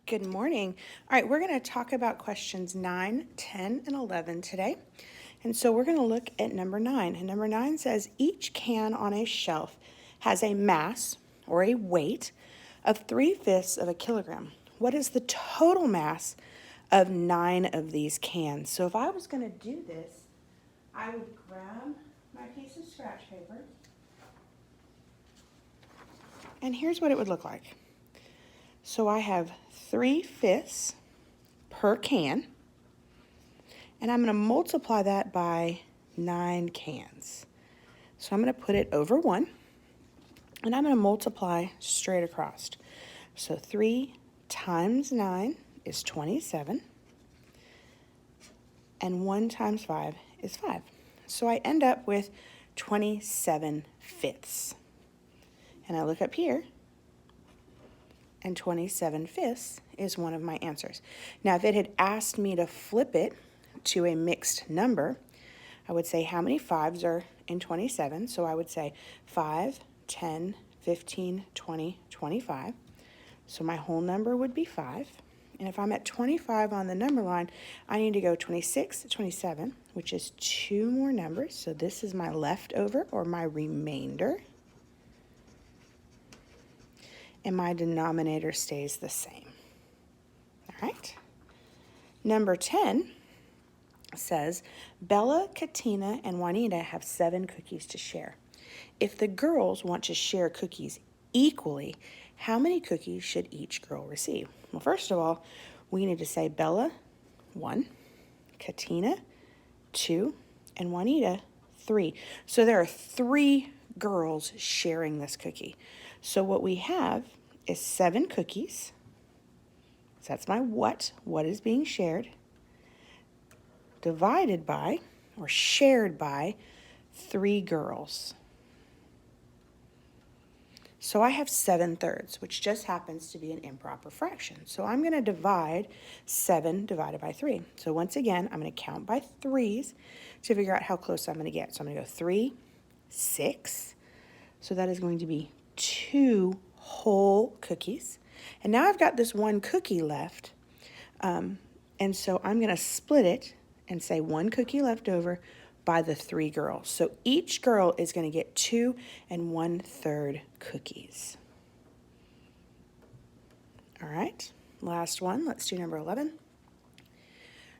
Good morning. All right, we're going to talk about questions 9, 10, and 11 today. And so we're going to look at number 9. And number 9 says each can on a shelf has a mass or a weight of 3/5 of a kilogram. What is the total mass of 9 of these cans? So if I was going to do this, I would grab my piece of scratch paper. And here's what it would look like. So I have 3/5 per can, and I'm going to multiply that by 9 cans. So I'm going to put it over 1, and I'm going to multiply straight across. So 3 times 9 is 27, and 1 times 5 is 5. So I end up with 27/5. And I look up here, and 27/5 is one of my answers. Now, if it had asked me to flip it to a mixed number, I would say how many 5s are in 27? So I would say 5, 10, 15, 20, 25. So my whole number would be 5. And if I'm at 25 on the number line, I need to go 26, 27, which is 2 more numbers. So this is my leftover or my remainder. And my denominator stays the same. All right. Number 10 says, Bella, Katina, and Juanita have 7 cookies to share. If the girls want to share cookies equally, how many cookies should each girl receive? Well, first of all, we need to say Bella, 1, Katina, 2, and Juanita, 3. So there are 3 girls sharing this cookie. So what we have is 7 cookies. So that's my what is being shared, divided by or shared by 3 girls. So I have 7/3, which just happens to be an improper fraction. So I'm going to divide 7 divided by 3. So once again, I'm going to count by 3s to figure out how close I'm going to get. So I'm going to go 3, 6. So that is going to be 2 whole cookies. And now I've got this 1 cookie left. And so I'm going to split it and say 1 cookie left over by the 3 girls. So each girl is going to get 2 1/3 cookies. All right, last one. Let's do number 11.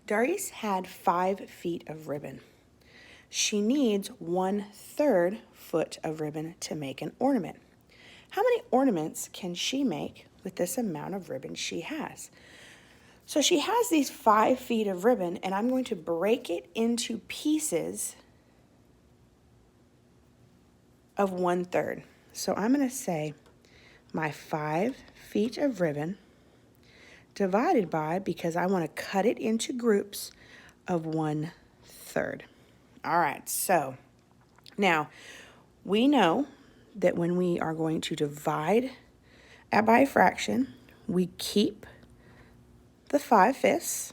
Doris had 5 feet of ribbon. She needs 1/3 foot of ribbon to make an ornament. How many ornaments can she make with this amount of ribbon she has? So she has these 5 feet of ribbon, and I'm going to break it into pieces of 1/3. So I'm going to say my 5 feet of ribbon divided by, because I want to cut it into groups of 1/3. All right, so now we know that when we are going to divide by a fraction, we keep the 5/5,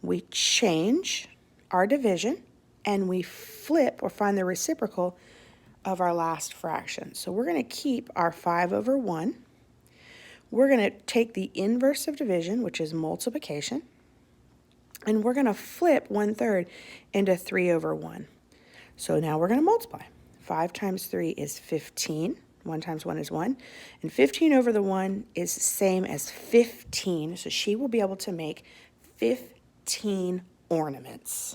we change our division, and we flip or find the reciprocal of our last fraction. So we're going to keep our 5/1. We're going to take the inverse of division, which is multiplication, and we're going to flip 1/3 into 3/1. So now we're going to multiply. 5 times 3 is 15. 1 times 1 is 1. And 15 over the 1 is the same as 15. So she will be able to make 15 ornaments.